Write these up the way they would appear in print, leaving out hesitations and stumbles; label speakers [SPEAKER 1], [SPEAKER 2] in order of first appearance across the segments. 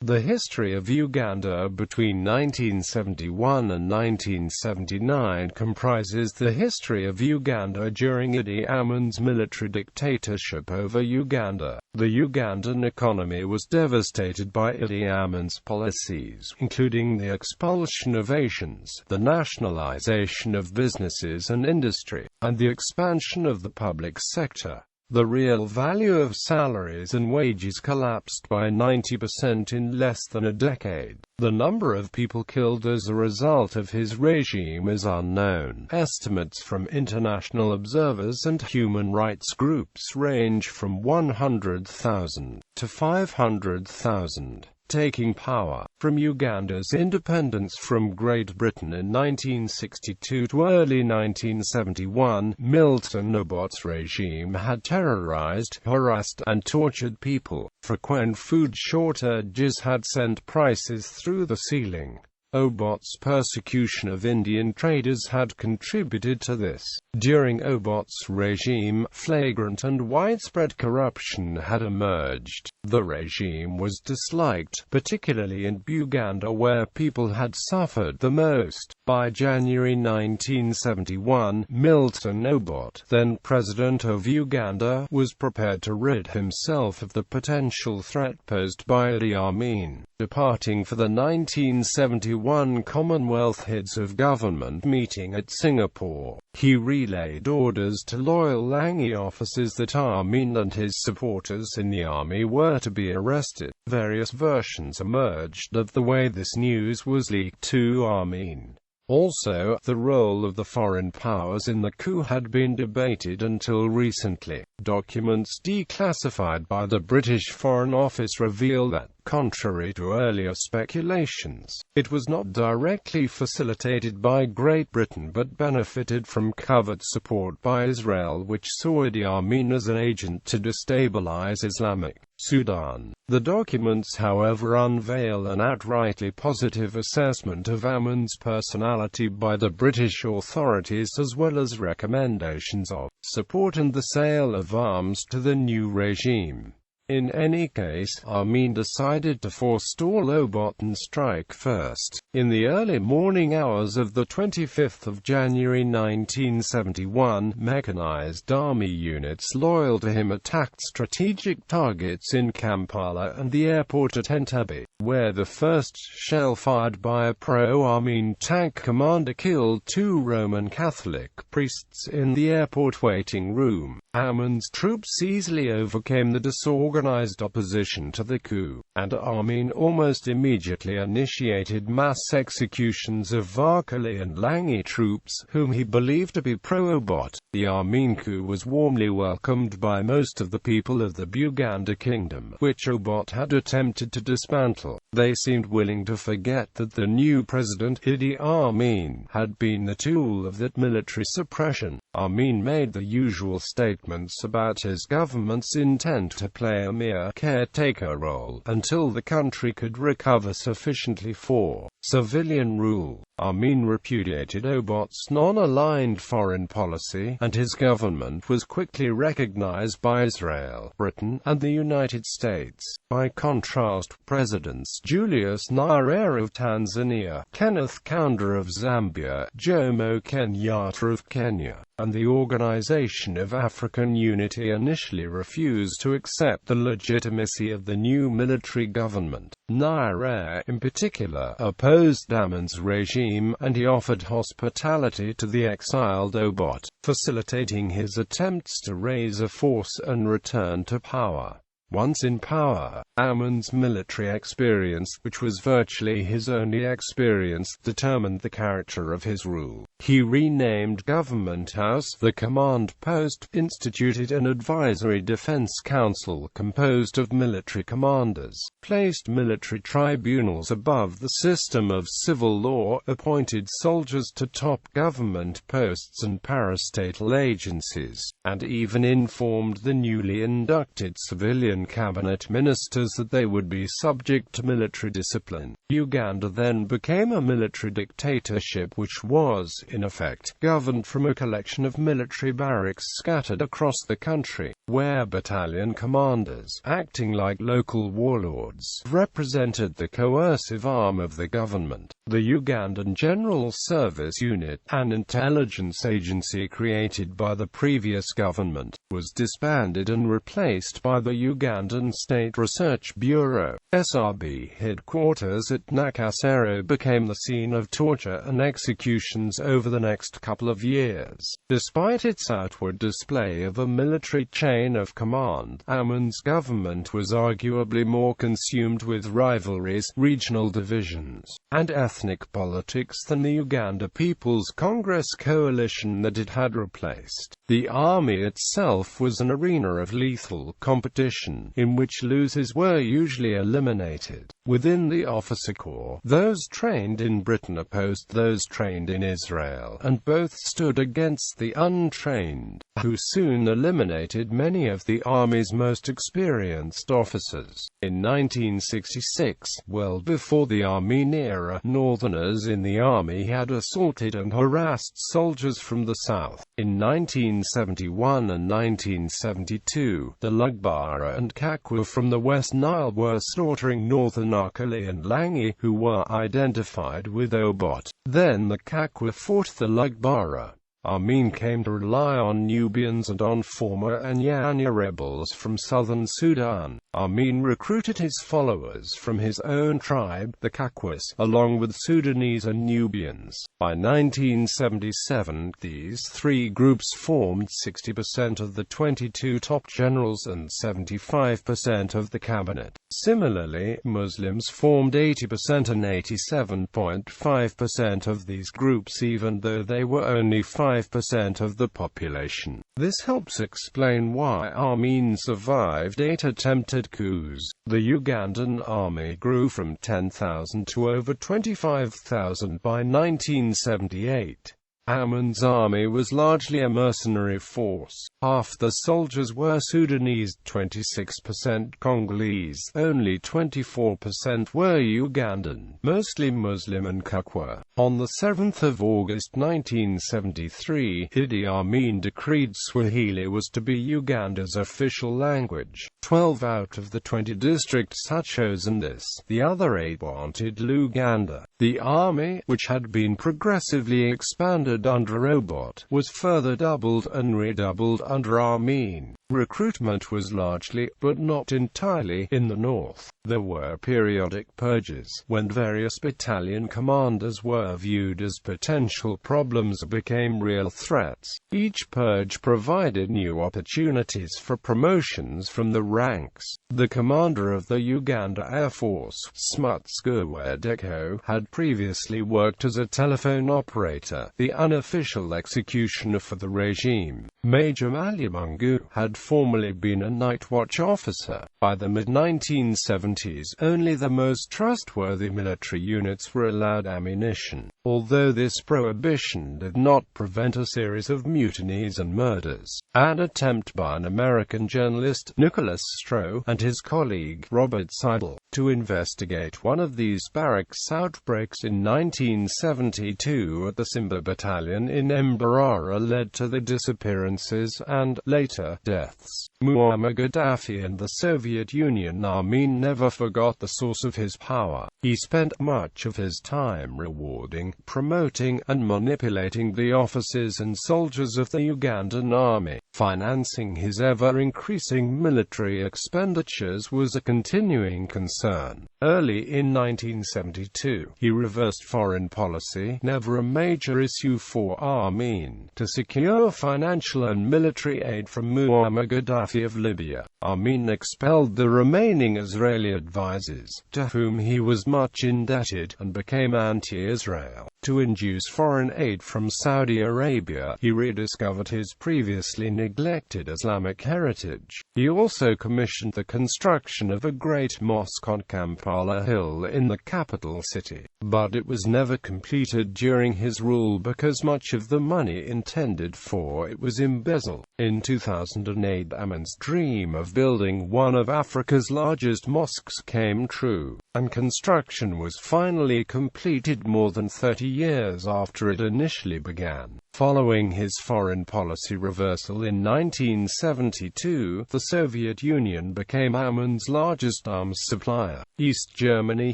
[SPEAKER 1] The history of Uganda between 1971 and 1979 comprises the history of Uganda during Idi Amin's military dictatorship over Uganda. The Ugandan economy was devastated by Idi Amin's policies, including the expulsion of Asians, the nationalisation of businesses and industry, and the expansion of the public sector. The real value of salaries and wages collapsed by 90% in less than a decade. The number of people killed as a result of his regime is unknown. Estimates from international observers and human rights groups range from 100,000 to 500,000. Taking power from Uganda's independence from Great Britain in 1962 to early 1971, Milton Obote's regime had terrorized, harassed, and tortured people. Frequent food shortages had sent prices through the ceiling. Obote's persecution of Indian traders had contributed to this. During Obote's regime, flagrant and widespread corruption had emerged. The regime was disliked, particularly in Uganda where people had suffered the most. By January 1971, Milton Obote, then president of Uganda, was prepared to rid himself of the potential threat posed by Idi Amin. Departing for the 1971 Commonwealth Heads of Government meeting at Singapore, he relayed orders to loyal Langi officers that Amin and his supporters in the army were to be arrested. Various versions emerged of the way this news was leaked to Amin. Also, the role of the foreign powers in the coup had been debated until recently. Documents declassified by the British Foreign Office reveal that, contrary to earlier speculations, it was not directly facilitated by Great Britain but benefited from covert support by Israel, which saw Idi Amin as an agent to destabilize Islamic Sudan. The documents, however, unveil an outrightly positive assessment of Amin's personality by the British authorities, as well as recommendations of support and the sale of arms to the new regime. In any case, Amin decided to forestall Obote and strike first. In the early morning hours of the 25th of January 1971, mechanized army units loyal to him attacked strategic targets in Kampala and the airport at Entebbe, where the first shell fired by a pro-Amin tank commander killed 2 Roman Catholic priests in the airport waiting room. Amin's troops easily overcame the disorganized opposition to the coup, and Amin almost immediately initiated mass executions of Vakali and Langi troops, whom he believed to be pro-Obote. The Amin coup was warmly welcomed by most of the people of the Uganda kingdom, which Obote had attempted to dismantle. They seemed willing to forget that the new president, Idi Amin, had been the tool of that military suppression. Amin made the usual statements about his government's intent to play a mere caretaker role until the country could recover sufficiently for civilian rule. Amin repudiated Obote's non-aligned foreign policy, and his government was quickly recognized by Israel, Britain, and the United States. By contrast, Presidents Julius Nyerere of Tanzania, Kenneth Kaunda of Zambia, Jomo Kenyatta of Kenya, and the Organization of African Unity initially refused to accept the legitimacy of the new military government. Nyerere, in particular, opposed Amin's regime, and he offered hospitality to the exiled Obote, facilitating his attempts to raise a force and return to power. Once in power, Amin's military experience, which was virtually his only experience, determined the character of his rule. He renamed Government House the Command Post, instituted an advisory defense council composed of military commanders, placed military tribunals above the system of civil law, appointed soldiers to top government posts and parastatal agencies, and even informed the newly inducted civilian Ugandan cabinet ministers that they would be subject to military discipline. Uganda then became a military dictatorship which was, in effect, governed from a collection of military barracks scattered across the country, where battalion commanders, acting like local warlords, represented the coercive arm of the government. The Ugandan General Service Unit, an intelligence agency created by the previous government, was disbanded and replaced by the Ugandan State Research Bureau. SRB headquarters at Nakasero became the scene of torture and executions over the next couple of years. Despite its outward display of a military chain of command, Amin's government was arguably more consumed with rivalries, regional divisions, and ethnic politics than the Uganda People's Congress coalition that it had replaced. The army itself was an arena of lethal competition, in which losers were usually eliminated. Within the officer corps, those trained in Britain opposed those trained in Israel, and both stood against the untrained, who soon eliminated many of the army's most experienced officers. In 1966, well before the Amin era, Northerners in the army had assaulted and harassed soldiers from the south. In 1971 and 1972, the Lugbara and Kakwa from the West Nile were slaughtering northern Akali and Langi, who were identified with Obot. Then the Kakwa fought the Lugbara. Amin came to rely on Nubians and on former Anyanya rebels from southern Sudan. Amin recruited his followers from his own tribe, the Kakwas, along with Sudanese and Nubians. By 1977, these three groups formed 60% of the 22 top generals and 75% of the cabinet. Similarly, Muslims formed 80% and 87.5% of these groups, even though they were only 5% of the population. This helps explain why Amin survived 8 attempted coups. The Ugandan army grew from 10,000 to over 25,000 by 1978. Amin's army was largely a mercenary force. Half the soldiers were Sudanese, 26% Congolese, only 24% were Ugandan, mostly Muslim and Kakwa. On 7 August 1973, Idi Amin decreed Swahili was to be Uganda's official language. 12 out of the 20 districts had chosen this. The other 8 wanted Luganda. The army, which had been progressively expanded under Obot, was further doubled and redoubled under Amin. Recruitment was largely, but not entirely, in the north. There were periodic purges, when various battalion commanders were viewed as potential problems or became real threats. Each purge provided new opportunities for promotions from the ranks. The commander of the Uganda Air Force, Smutsgurwedeko, had previously worked as a telephone operator, the unofficial executioner for the regime. Major Malimungu had formerly been a night watch officer. By the mid-1970s, only the most trustworthy military units were allowed ammunition, although this prohibition did not prevent a series of mutinies and murders. An attempt by an American journalist, Nicholas Stroh, and his colleague, Robert Seidel, to investigate one of these barracks outbreaks in 1972 at the Simba Battalion in Mbarara led to the disappearances and, later, deaths. Muammar Gaddafi and the Soviet Union. Amin never forgot the source of his power. He spent much of his time rewarding, promoting, and manipulating the officers and soldiers of the Ugandan army. Financing his ever-increasing military expenditures was a continuing concern. Early in 1972, he reversed foreign policy, never a major issue for Amin, to secure financial and military aid from Muammar Gaddafi of Libya. Amin expelled the remaining Israeli advisors, to whom he was much indebted, and became anti-Israel. To induce foreign aid from Saudi Arabia, he rediscovered his previously neglected Islamic heritage. He also commissioned the construction of a great mosque on Kampala Hill in the capital city, but it was never completed during his rule because much of the money intended for it was embezzled. In 2008, Amin's dream of of building one of Africa's largest mosques came true, and construction was finally completed more than 30 years after it initially began. Following his foreign policy reversal in 1972, the Soviet Union became Amin's largest arms supplier. East Germany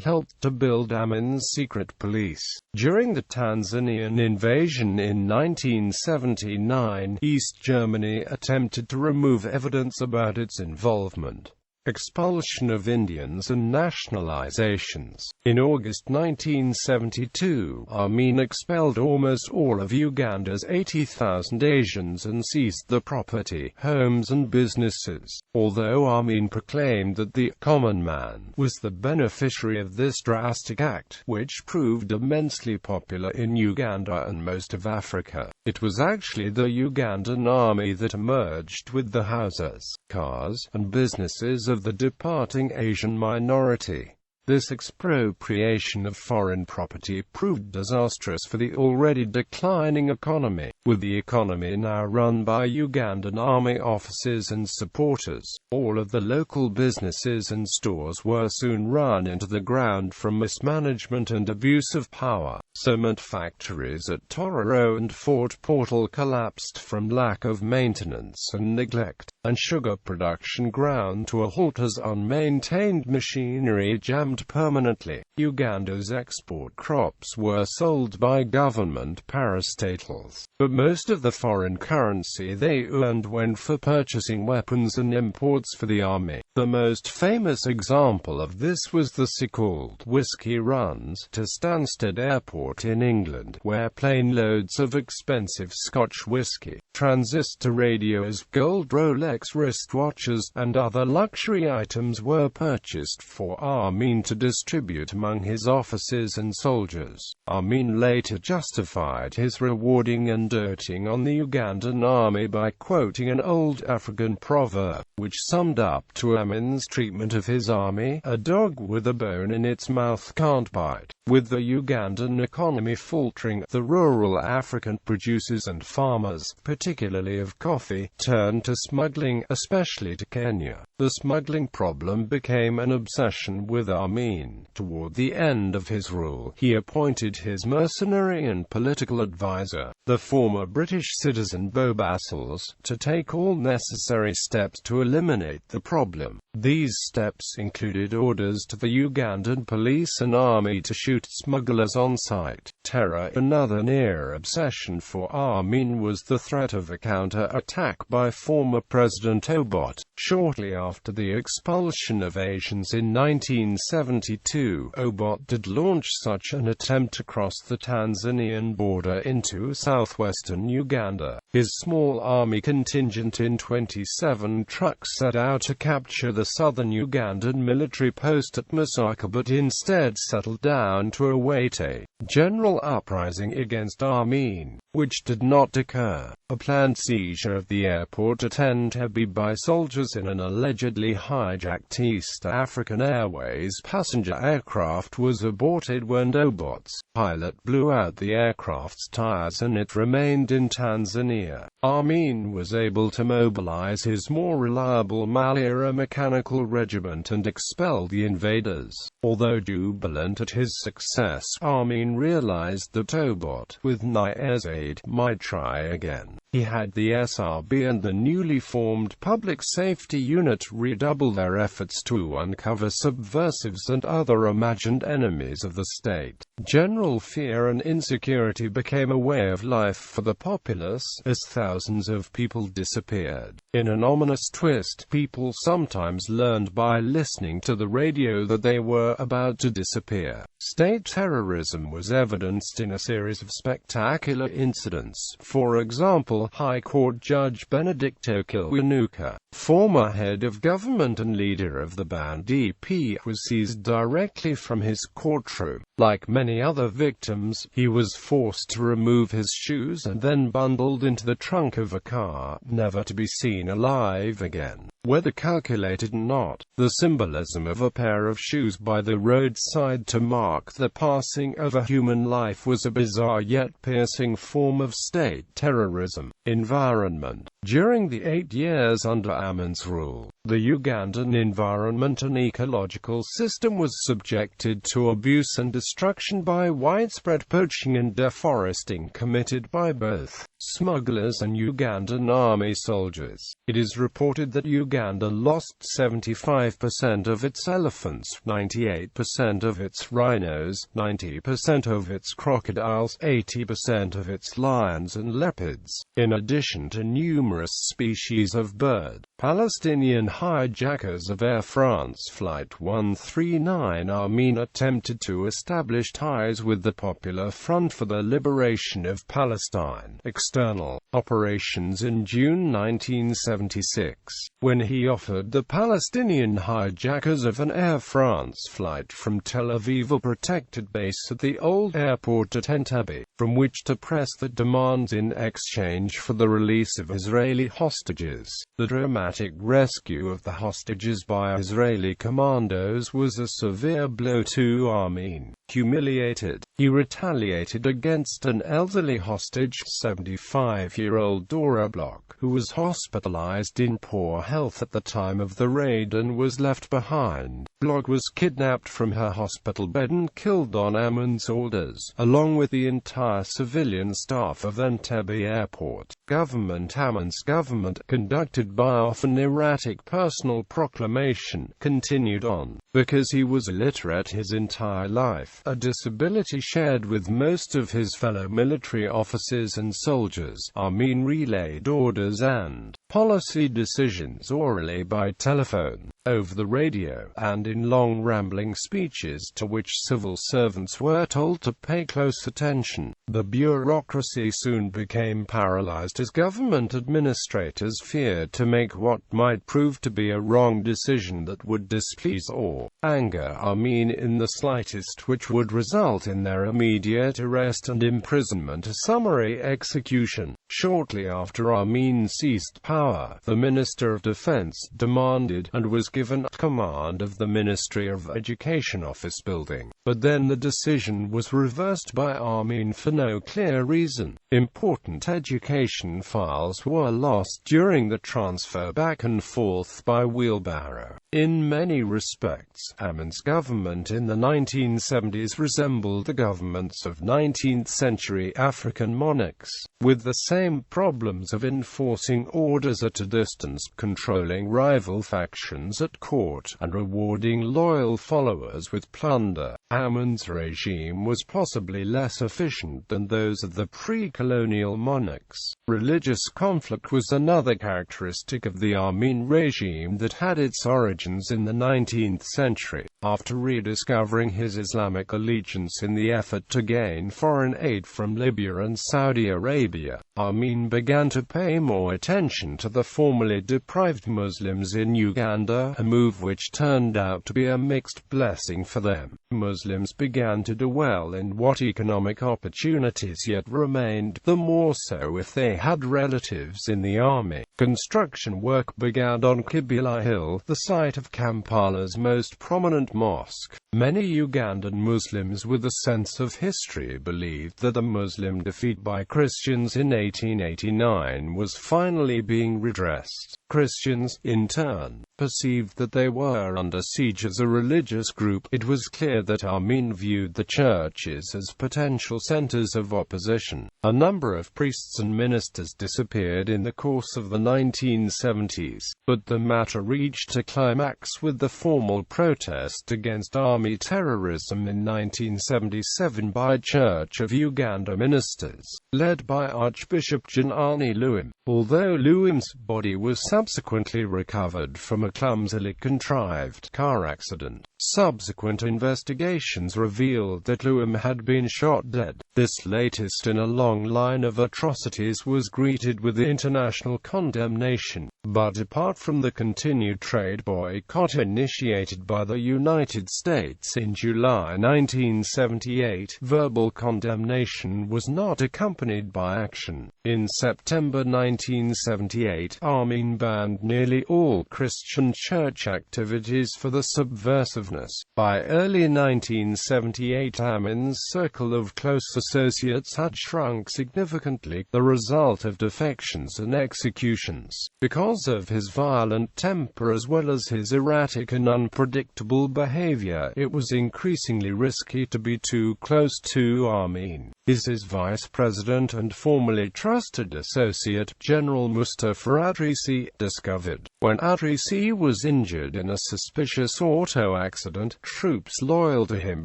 [SPEAKER 1] helped to build Amin's secret police. During the Tanzanian invasion in 1979, East Germany attempted to remove evidence about its involvement. Expulsion of Indians and nationalizations. In August 1972, Amin expelled almost all of Uganda's 80,000 Asians and seized the property, homes and businesses. Although Amin proclaimed that the common man was the beneficiary of this drastic act, which proved immensely popular in Uganda and most of Africa, it was actually the Ugandan army that emerged with the houses, cars, and businesses of the departing Asian minority. This expropriation of foreign property proved disastrous for the already declining economy, with the economy now run by Ugandan army officers and supporters. All of the local businesses and stores were soon run into the ground from mismanagement and abuse of power. Cement factories at Tororo and Fort Portal collapsed from lack of maintenance and neglect, and sugar production ground to a halt as unmaintained machinery jammed permanently. Uganda's export crops were sold by government parastatals, but most of the foreign currency they earned went for purchasing weapons and imports for the army. The most famous example of this was the so-called whiskey runs to Stansted Airport in England, where plane loads of expensive Scotch whiskey, transistor radios, gold Rolex wristwatches, and other luxury items were purchased for Amin to distribute among his officers and soldiers. Amin later justified his rewarding and doting on the Ugandan army by quoting an old African proverb, which summed up to Amin's treatment of his army: "A dog with a bone in its mouth can't bite." With the Ugandan economy faltering, the rural African producers and farmers, particularly of coffee, turned to smuggling, especially to Kenya. The smuggling problem became an obsession with Amin. Toward the end of his rule, he appointed his mercenary and political advisor, the former British citizen Bobasels, to take all necessary steps to eliminate the problem. These steps included orders to the Ugandan police and army to shoot smugglers on sight. Terror. Another near obsession for Amin was the threat of a counter-attack by former President Obote. Shortly after the expulsion of Asians in 1972, Obote did launch such an attempt across the Tanzanian border into southwestern Uganda. His small army contingent in 27 trucks set out to capture the southern Ugandan military post at Masaka, but instead settled down to await a general uprising against Amin, which did not occur. A planned seizure of the airport at Entebbe by soldiers in an allegedly hijacked East African Airways passenger aircraft was aborted when Obote's pilot blew out the aircraft's tires and it remained in Tanzania. Amin was able to mobilize his more reliable Malira mechanical regiment and expel the invaders. Although jubilant at his success, Amin realized that Obote, with Niger's aid, might try again. He had the SRB and the newly formed Public Safety Unit redouble their efforts to uncover subversives and other imagined enemies of the state. General fear and insecurity became a way of life for the populace, as thousands of people disappeared. In an ominous twist, people sometimes learned by listening to the radio that they were about to disappear. State terrorism was evidenced in a series of spectacular incidents. For example, High Court Judge Benedicto Kiwanuka, former head of government and leader of the banned DP, was seized directly from his courtroom. Like many other victims, he was forced to remove his shoes and then bundled into the trunk of a car, never to be seen alive again. Whether calculated or not, the symbolism of a pair of shoes by the roadside to mark the passing of a human life was a bizarre yet piercing form of state terrorism. Environment. During the 8 years under Amin's rule, The Ugandan environment and ecological system was subjected to abuse and destruction by widespread poaching and deforesting committed by both smugglers and Ugandan army soldiers. It is reported that Uganda lost 75% of its elephants, 98% of its rhinos, 90% of its crocodiles, 80% of its lions and leopards, in addition to numerous species of bird. Palestinian hijackers of Air France Flight 139 Amin attempted to establish ties with the Popular Front for the Liberation of Palestine external operations in June 1976, when he offered the Palestinian hijackers of an Air France flight from Tel Aviv a protected base at the old airport at Entebbe, from which to press the demands in exchange for the release of Israeli hostages. The dramatic rescue of the hostages by Israeli commandos was a severe blow to Amin. Humiliated, he retaliated against an elderly hostage, 75-year-old Dora Bloch, who was hospitalized in poor health at the time of the raid and was left behind. Bloch was kidnapped from her hospital bed and killed on Amin's orders, along with the entire civilian staff of Entebbe Airport. Amin's government, conducted by often erratic personal proclamation, continued on. Because he was illiterate his entire life, a disability shared with most of his fellow military officers and soldiers, Amin relayed orders and policy decisions orally by telephone, over the radio, and in long rambling speeches to which civil servants were told to pay close attention. The bureaucracy soon became paralyzed as government administrators feared to make what might prove to be a wrong decision that would displease or anger Amin in the slightest, which would result in their immediate arrest and imprisonment, a summary execution. Shortly after Amin seized power, the Minister of Defense demanded and was given command of the Ministry of Education office building. But then the decision was reversed by Amin for no clear reason. Important education files were lost during the transfer back and forth by wheelbarrow. In many respects, Amin's government in the 1970s resembled the governments of 19th-century African monarchs, with the same problems of enforcing orders at a distance, controlling rival factions at court, and rewarding loyal followers with plunder. Amin's regime was possibly less efficient than those of the pre-colonial monarchs. Religious conflict was another characteristic of the Amin regime that had its origins in the 19th century. After rediscovering his Islamic allegiance in the effort to gain foreign aid from Libya and Saudi Arabia, Amin began to pay more attention to the formerly deprived Muslims in Uganda, a move which turned out to be a mixed blessing for them. Muslims began to do well in what economic opportunities yet remained, the more so if they had relatives in the army. Construction work began on Kibula Hill, the site of Kampala's most prominent mosque. Many Ugandan Muslims with a sense of history believed that the Muslim defeat by Christians in 1889 was finally being redressed. Christians, in turn, perceived that they were under siege as a religious group. It was clear that Amin viewed the churches as potential centers of opposition. A number of priests and ministers disappeared in the course of the 1970s, but the matter reached a climax with the formal protest against army terrorism in 1977 by Church of Uganda ministers, led by Archbishop Janani Luwum. Although Luwum's body was subsequently recovered from a clumsily contrived car accident, subsequent investigations revealed that Luwum had been shot dead. This latest in a long line of atrocities was greeted with international condemnation. But apart from the continued trade boycott initiated by the United States, States in July 1978. Verbal condemnation was not accompanied by action. In September 1978, Amin banned nearly all Christian church activities for the subversiveness. By early 1978, Amin's circle of close associates had shrunk significantly, the result of defections and executions. Because of his violent temper as well as his erratic and unpredictable behavior, it was increasingly risky to be too close to Amin. His vice president and formerly trusted associate, General Mustafa Adrisi, discovered. When Adrisi was injured in a suspicious auto accident, troops loyal to him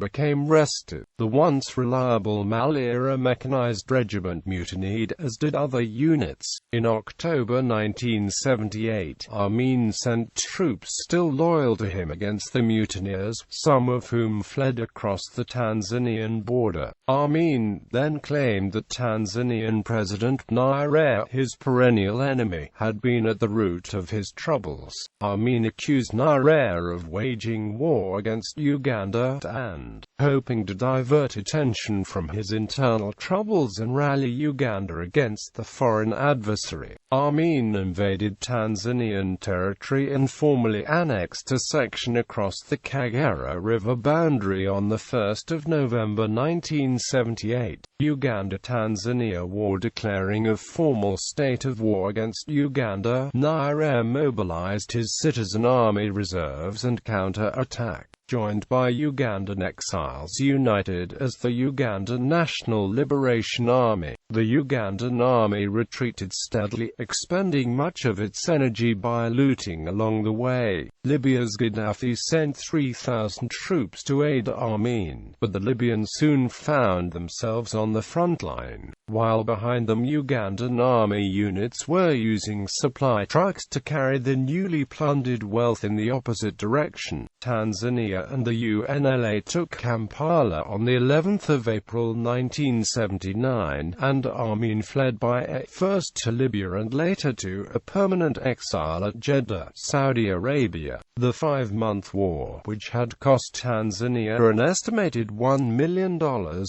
[SPEAKER 1] became restive. The once reliable Malira mechanized regiment mutinied, as did other units. In October 1978, Amin sent troops still loyal to him against the mutineers, some of whom fled across the Tanzanian border. Amin then claimed that Tanzanian President Nyerere, his perennial enemy, had been at the root of his troubles. Amin accused Nyerere of waging war against Uganda and hoping to divert attention from his internal troubles and rally Uganda against the foreign adversary. Amin invaded Tanzanian territory and formally annexed a section across the Kagera River boundary on 1 November 1978. Uganda-Tanzania war. Declaring a formal state of war against Uganda, Nyerere mobilized his citizen army reserves and counter-attacked. Joined by Ugandan exiles united as the Ugandan National Liberation Army, the Ugandan army retreated steadily, expending much of its energy by looting along the way. Libya's Gaddafi sent 3,000 troops to aid Amin, but the Libyans soon found themselves on the front line, while behind them Ugandan army units were using supply trucks to carry the newly plundered wealth in the opposite direction. Tanzania and the UNLA took Kampala on the 11th of April 1979, and Amin fled by air, first to Libya and later to a permanent exile at Jeddah, Saudi Arabia. The 5-month war, which had cost Tanzania an estimated $1 million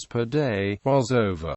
[SPEAKER 1] per day, was over.